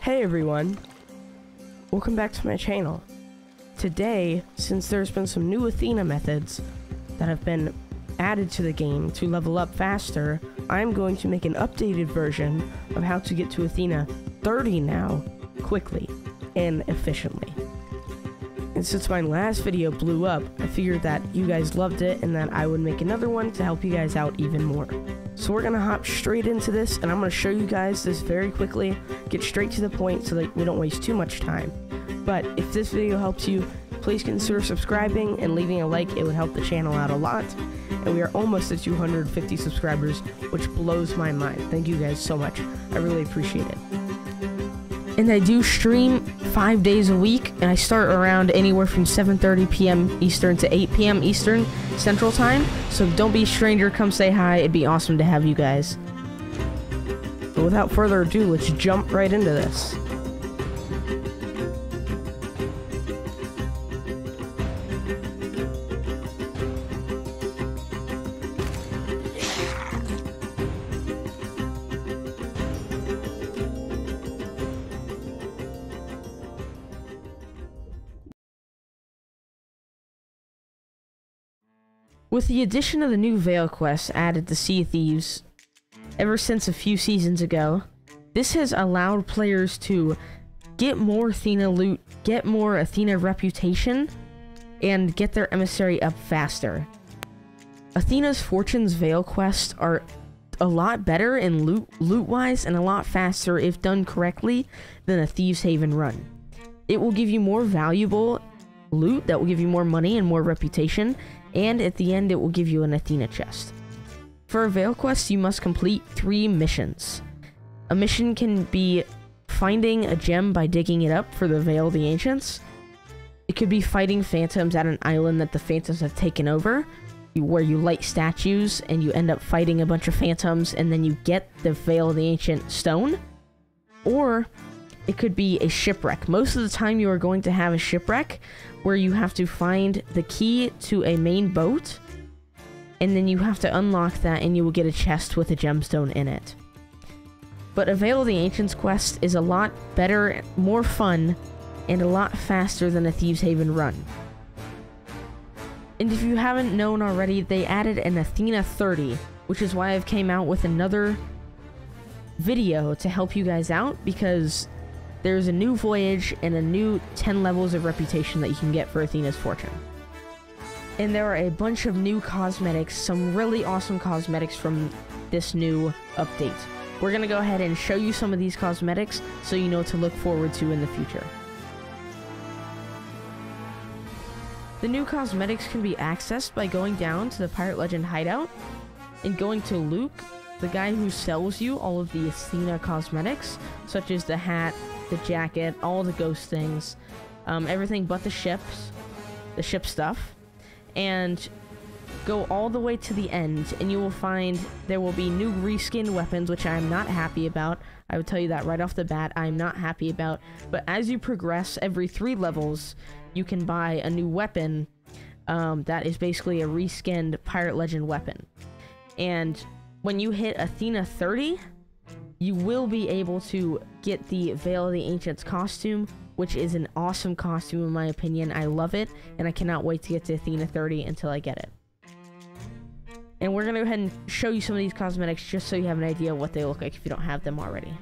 Hey everyone, welcome back to my channel. Today, since there's been some new Athena methods that have been added to the game to level up faster, I'm going to make an updated version of how to get to Athena 30 now, quickly and efficiently. And since my last video blew up, I figured that you guys loved it and that I would make another one to help you guys out even more. So we're gonna hop straight into this, and I'm gonna show you guys this very quickly, get straight to the point so that we don't waste too much time. But if this video helps you, please consider subscribing and leaving a like. It would help the channel out a lot. And we are almost at 250 subscribers, which blows my mind. Thank you guys so much. I really appreciate it. And I do stream 5 days a week, and I start around anywhere from 7:30 p.m. Eastern to 8 p.m. Eastern Central Time. So don't be a stranger, come say hi. It'd be awesome to have you guys. But without further ado, let's jump right into this. With the addition of the new Veil quest added to Sea of Thieves ever since a few seasons ago, this has allowed players to get more Athena loot, get more Athena reputation, and get their emissary up faster. Athena's Fortune's Veil quests are a lot better in loot-wise and a lot faster if done correctly than a Thieves Haven run. It will give you more valuable loot that will give you more money and more reputation, and at the end it will give you an Athena chest. For a Veil quest, you must complete 3 missions. A mission can be finding a gem by digging it up for the Veil of the Ancients. It could be fighting phantoms at an island that the phantoms have taken over, where you light statues and you end up fighting a bunch of phantoms and then you get the Veil of the Ancient stone. Or it could be a shipwreck. Most of the time you are going to have a shipwreck where you have to find the key to a main boat, and then you have to unlock that and you will get a chest with a gemstone in it. But a Veil of the Ancients quest is a lot better, more fun, and a lot faster than a Thieves Haven run. And if you haven't known already, they added an Athena 30, which is why I've came out with another video to help you guys out, because there's a new voyage and a new 10 levels of reputation that you can get for Athena's Fortune. And there are a bunch of new cosmetics, some really awesome cosmetics from this new update. We're going to go ahead and show you some of these cosmetics so you know what to look forward to in the future. The new cosmetics can be accessed by going down to the Pirate Legend hideout and going to Luke, the guy who sells you all of the Athena cosmetics, such as the hat, the jacket, all the ghost things, everything but the ship stuff, and go all the way to the end, and you will find there will be new reskinned weapons, which I'm not happy about. I would tell you that right off the bat, I'm not happy about. But as you progress, every 3 levels, you can buy a new weapon that is basically a reskinned Pirate Legend weapon. And when you hit Athena 30, you will be able to get the Veil of the Ancients costume, which is an awesome costume in my opinion. I love it, and I cannot wait to get to Athena 30 until I get it. And we're going to go ahead and show you some of these cosmetics just so you have an idea of what they look like if you don't have them already.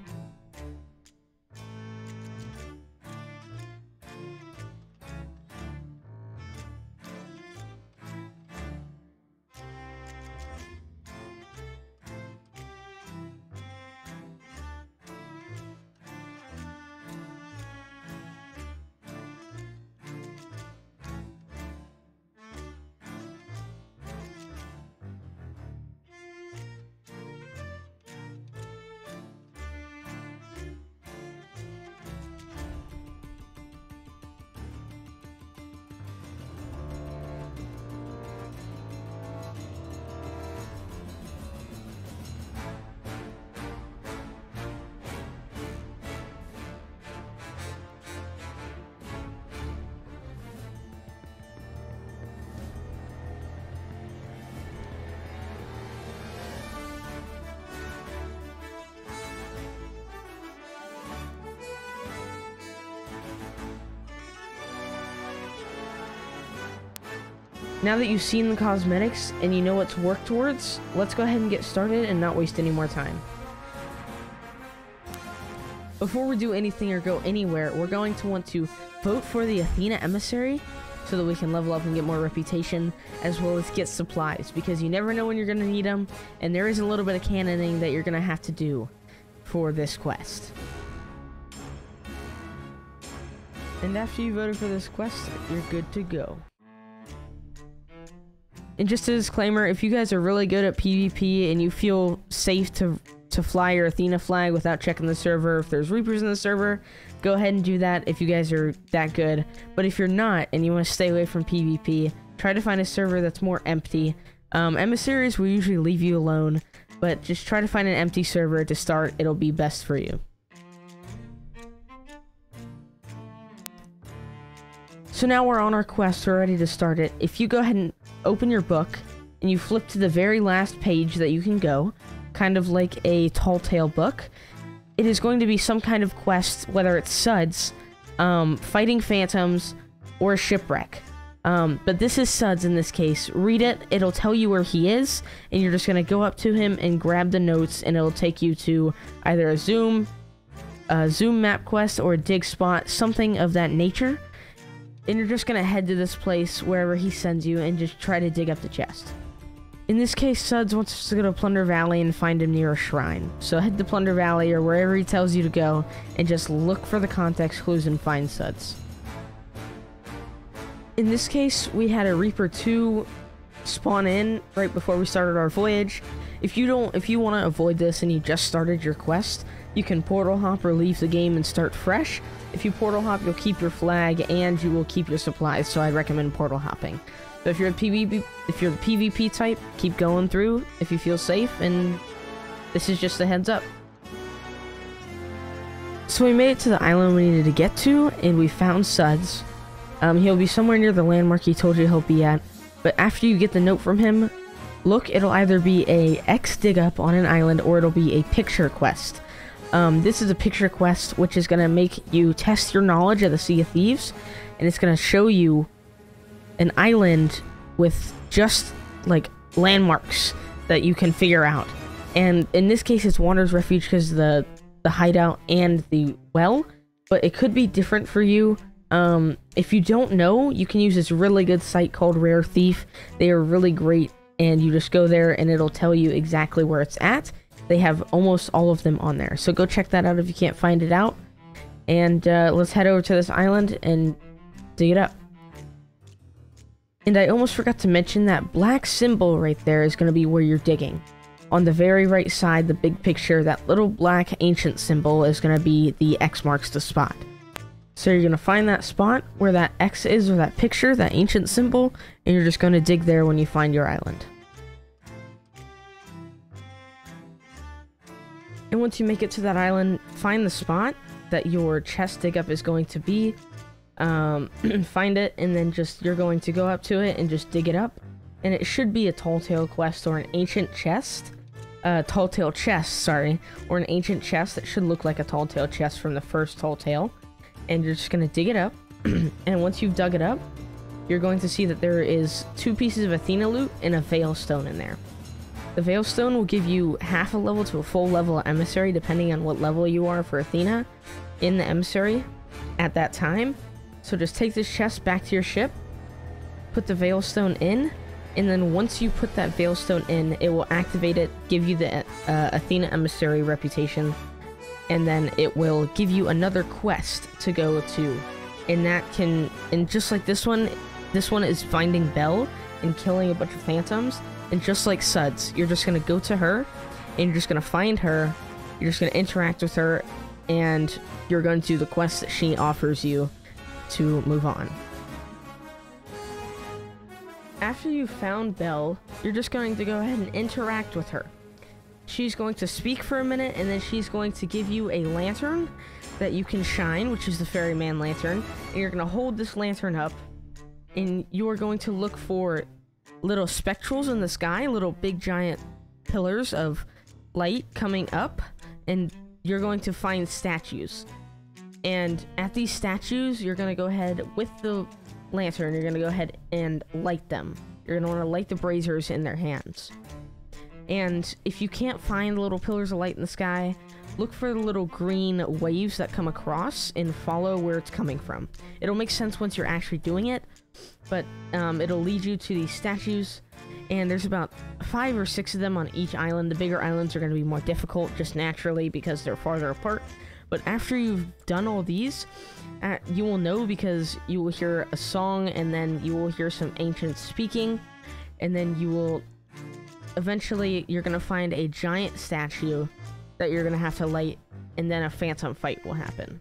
Now that you've seen the cosmetics and you know what to work towards, let's go ahead and get started and not waste any more time. Before we do anything or go anywhere, we're going to want to vote for the Athena Emissary so that we can level up and get more reputation, as well as get supplies, because you never know when you're going to need them, and there is a little bit of cannoning that you're going to have to do for this quest. And after you voted for this quest, you're good to go. And just a disclaimer, if you guys are really good at PvP and you feel safe to fly your Athena flag without checking the server, if there's Reapers in the server, go ahead and do that if you guys are that good. But if you're not and you want to stay away from PvP, try to find a server that's more empty. Emissaries will usually leave you alone, but just try to find an empty server to start. It'll be best for you. So now we're on our quest, we're ready to start it. If you go ahead and open your book and you flip to the very last page that you can go, kind of like a tall tale book, it is going to be some kind of quest, whether it's Suds, fighting phantoms, or a shipwreck. But this is Suds in this case. Read it, it'll tell you where he is, and you're just going to go up to him and grab the notes, and it'll take you to either a zoom map quest or a dig spot, something of that nature. And you're just going to head to this place wherever he sends you and just try to dig up the chest. In this case, Suds wants us to go to Plunder Valley and find him near a shrine. So head to Plunder Valley or wherever he tells you to go and just look for the context clues and find Suds. In this case, we had a Reaper 2 spawn in right before we started our voyage. If you want to avoid this and you just started your quest, you can portal hop or leave the game and start fresh. If you portal hop, you'll keep your flag and you will keep your supplies, so I'd recommend portal hopping. But if you're the PvP type, keep going through if you feel safe, and this is just a heads up. So we made it to the island we needed to get to, and we found Suds. He'll be somewhere near the landmark he told you he'll be at, but after you get the note from him, look, it'll either be a X dig up on an island or it'll be a picture quest. This is a picture quest, which is going to make you test your knowledge of the Sea of Thieves, and it's going to show you an island with just, like, landmarks that you can figure out. And in this case, it's Wanderer's Refuge because the hideout and the well, but it could be different for you. If you don't know, you can use this really good site called Rare Thief. They are really great, and you just go there and it'll tell you exactly where it's at. They have almost all of them on there, so go check that out if you can't find it out. And let's head over to this island and dig it up. And I almost forgot to mention that black symbol right there is going to be where you're digging. On the very right side, the big picture, that little black ancient symbol is going to be the X marks the spot. So you're going to find that spot where that X is, or that picture, that ancient symbol, and you're just going to dig there when you find your island. And once you make it to that island, find the spot that your chest dig up is going to be. Find it, and then you're going to go up to it and just dig it up. And it should be a tall tale quest or an ancient chest. Tall tale chest, sorry. Or an ancient chest that should look like a tall tale chest from the first tall tale. And you're just going to dig it up. And once you've dug it up, you're going to see that there is 2 pieces of Athena loot and a Veil Stone in there. The Veil Stone will give you half a level to a full level of Emissary, depending on what level you are for Athena in the Emissary at that time. So just take this chest back to your ship, put the Veil Stone in, and then once you put that Veil Stone in, it will activate it, give you the Athena Emissary reputation, and then it will give you another quest to go to. And just like this one is finding Belle and killing a bunch of phantoms. And just like Suds, you're just going to go to her, and you're just going to find her, you're just going to interact with her, and you're going to do the quest that she offers you to move on. After you've found Belle, you're just going to go ahead and interact with her. She's going to speak for a minute, and then she's going to give you a lantern that you can shine, which is the Ferryman lantern, and you're going to hold this lantern up, and you're going to look for little spectrals in the sky, little big giant pillars of light coming up, and you're going to find statues. And at these statues, you're going to go ahead with the lantern, you're going to go ahead and light them. you're going to want to light the braziers in their hands. And if you can't find the little pillars of light in the sky, look for the little green waves that come across and follow where it's coming from. It'll make sense once you're actually doing it, but it'll lead you to these statues, and there's about 5 or 6 of them on each island. The bigger islands are going to be more difficult just naturally because they're farther apart. But after you've done all these, you will know because you will hear a song, and then you will hear some ancients speaking, and then you will eventually, you're going to find a giant statue that you're going to have to light, and then a phantom fight will happen.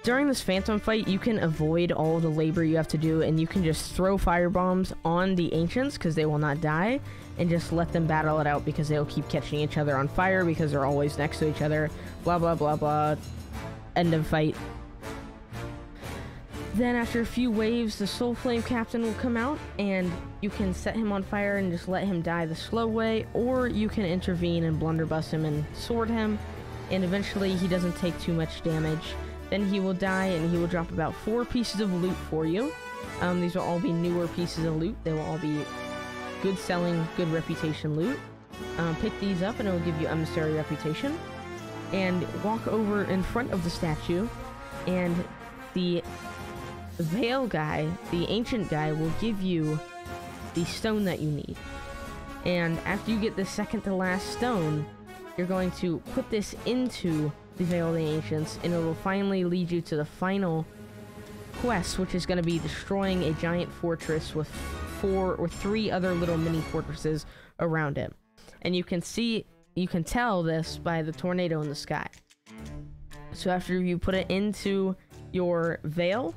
During this phantom fight, you can avoid all the labor you have to do, and you can just throw fire bombs on the ancients because they will not die, and just let them battle it out because they'll keep catching each other on fire because they're always next to each other. Blah, blah, blah, blah. End of fight. Then after a few waves, the Soul Flame Captain will come out, and you can set him on fire and just let him die the slow way, or you can intervene and blunderbuss him and sword him, and eventually he doesn't take too much damage. Then he will die, and he will drop about 4 pieces of loot for you. These will all be newer pieces of loot. They will all be good selling, good reputation loot. Pick these up, and it will give you Emissary reputation. And walk over in front of the statue, and the Veil guy, the ancient guy, will give you the stone that you need. And after you get the second to last stone, you're going to put this into the Veil of the Ancients, and it will finally lead you to the final quest, which is going to be destroying a giant fortress with 4 or 3 other little mini fortresses around it. And you can tell this by the tornado in the sky. So after you put it into your Veil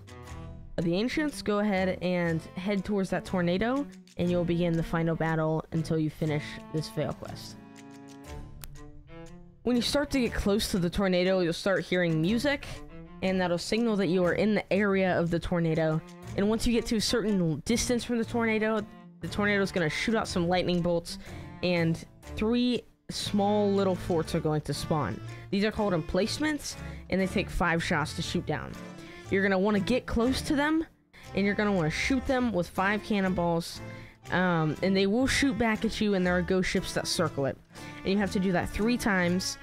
of the Ancients, go ahead and head towards that tornado, and you'll begin the final battle until you finish this Veil quest. When you start to get close to the tornado, you'll start hearing music, and that'll signal that you are in the area of the tornado. And once you get to a certain distance from the tornado is going to shoot out some lightning bolts, and 3 small little forts are going to spawn. These are called emplacements, and they take 5 shots to shoot down. You're going to want to get close to them, and you're going to want to shoot them with 5 cannonballs, and they will shoot back at you, and there are ghost ships that circle it. And you have to do that 3 times,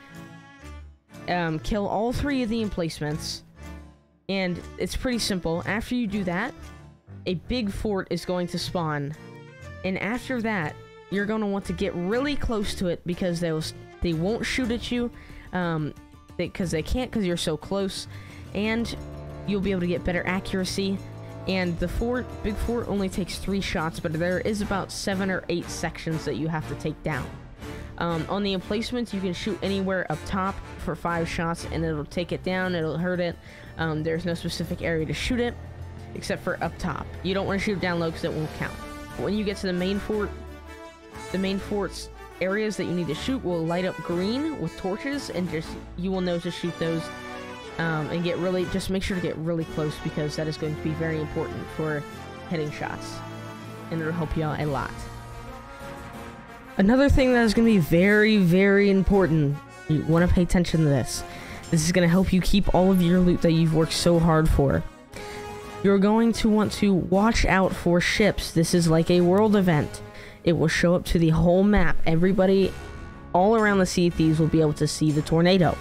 kill all 3 of the emplacements, and it's pretty simple. After you do that, a big fort is going to spawn, and after that, you're going to want to get really close to it because they won't shoot at you, because they can't because you're so close, and you'll be able to get better accuracy. And the big fort only takes 3 shots, but there is about 7 or 8 sections that you have to take down. On the emplacements, you can shoot anywhere up top for 5 shots, and it'll take it down, it'll hurt it. There's no specific area to shoot it, except for up top. You don't want to shoot it down low because it won't count. But when you get to the main fort's areas that you need to shoot will light up green with torches, and you will know to shoot those. And just make sure to get really close, because that is going to be very important for hitting shots, and it'll help you out a lot. Another thing that is going to be very, very important, you want to pay attention to this. This is going to help you keep all of your loot that you've worked so hard for. You're going to want to watch out for ships. This is like a world event. It will show up to the whole map. Everybody all around the Sea of Thieves will be able to see the tornado.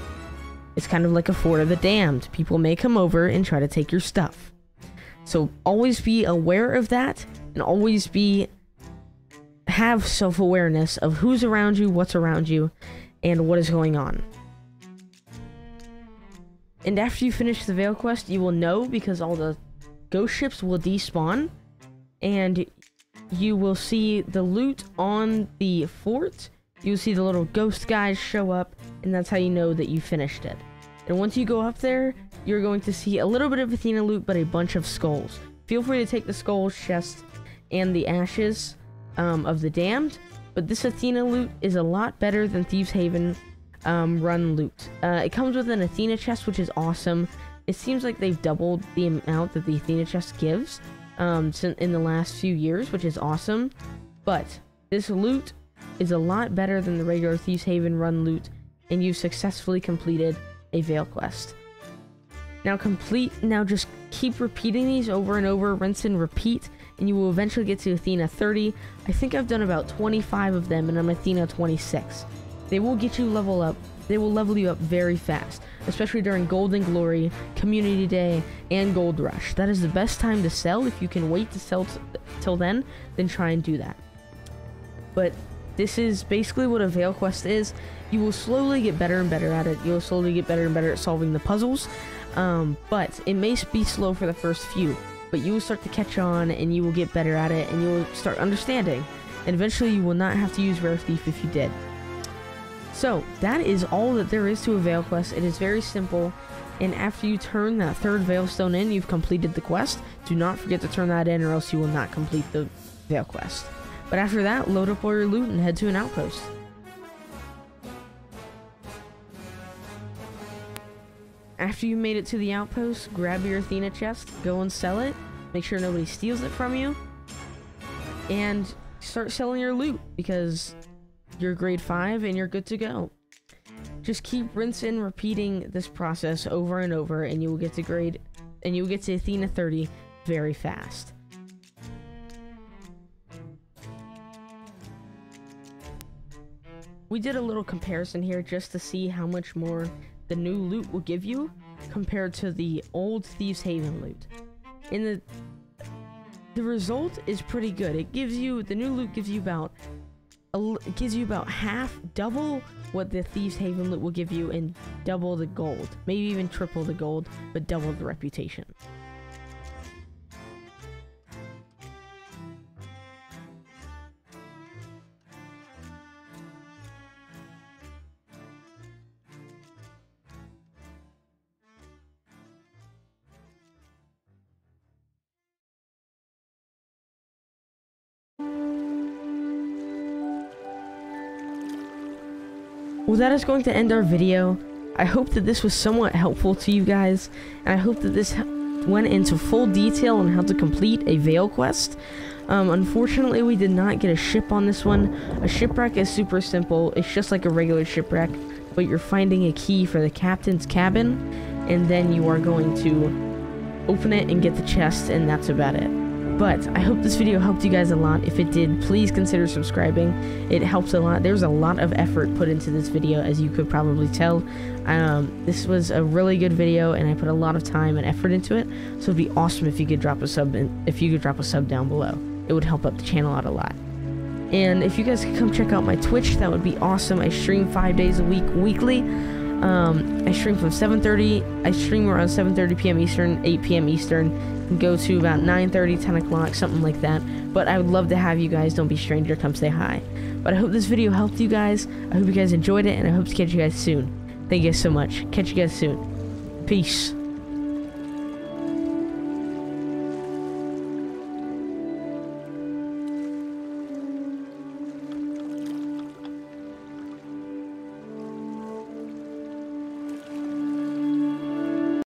It's kind of like a Fort of the Damned. People may come over and try to take your stuff. So always be aware of that, and always have self-awareness of who's around you, what's around you, and what is going on. And after you finish the Veil quest, you will know, because all the ghost ships will despawn, and you will see the loot on the fort. You'll see the little ghost guys show up, and that's how you know that you finished it. And once you go up there, you're going to see a little bit of Athena loot, but a bunch of skulls. Feel free to take the skulls, chest, and the ashes of the damned, but this Athena loot is a lot better than Thieves Haven run loot. It comes with an Athena chest, which is awesome. It seems like they've doubled the amount that the Athena chest gives in the last few years, which is awesome. But this loot is a lot better than the regular Thieves Haven run loot, and you've successfully completed a Veil quest. Now just keep repeating these over and over, rinse and repeat, and you will eventually get to Athena 30. I think I've done about 25 of them, and I'm Athena 26. They will get you level up. They will level you up very fast, especially during Golden Glory, Community Day, and Gold Rush. That is the best time to sell. If you can wait to sell till then try and do that. But this is basically what a Veil Quest is. You will slowly get better and better at it. You will slowly get better and better at solving the puzzles. But it may be slow for the first few, but you will start to catch on, and you will get better at it, and you will start understanding. And eventually you will not have to use Rare Thief if you did. So, that is all that there is to a Veil Quest. It is very simple, and after you turn that third Veil Stone in, you've completed the quest. Do not forget to turn that in, or else you will not complete the Veil Quest. But after that, load up all your loot and head to an outpost. After you made it to the outpost, grab your Athena chest, go and sell it, make sure nobody steals it from you, and start selling your loot, because you're grade 5 and you're good to go. Just keep rinsing, repeating this process over and over, and you will get to Athena 30 very fast. We did a little comparison here just to see how much more the new loot will give you compared to the old Thieves Haven loot. And the result is pretty good. The new loot gives you about double what the Thieves Haven loot will give you, and double the gold. Maybe even triple the gold, but double the reputation. Well, that is going to end our video. I hope that this was somewhat helpful to you guys, and I hope that this went into full detail on how to complete a Veil Quest. Unfortunately, we did not get a ship on this one. A shipwreck is super simple. It's just like a regular shipwreck, but you're finding a key for the captain's cabin, and then you are going to open it and get the chest, and that's about it. But I hope this video helped you guys a lot. If it did, please consider subscribing. It helps a lot. There's a lot of effort put into this video, as you could probably tell. This was a really good video, and I put a lot of time and effort into it. So it'd be awesome if you could drop a sub. If you could drop a sub down below, it would help up the channel out a lot. And if you guys could come check out my Twitch, that would be awesome. I stream 5 days a week, weekly. I stream from 7:30. I stream around 7:30 p.m. Eastern, 8 p.m. Eastern, and go to about 9:30, 10 o'clock, something like that. But I would love to have you guys. Don't be stranger, come say hi. But I hope this video helped you guys. I hope you guys enjoyed it, and I hope to catch you guys soon. Thank you guys so much. Catch you guys soon. Peace.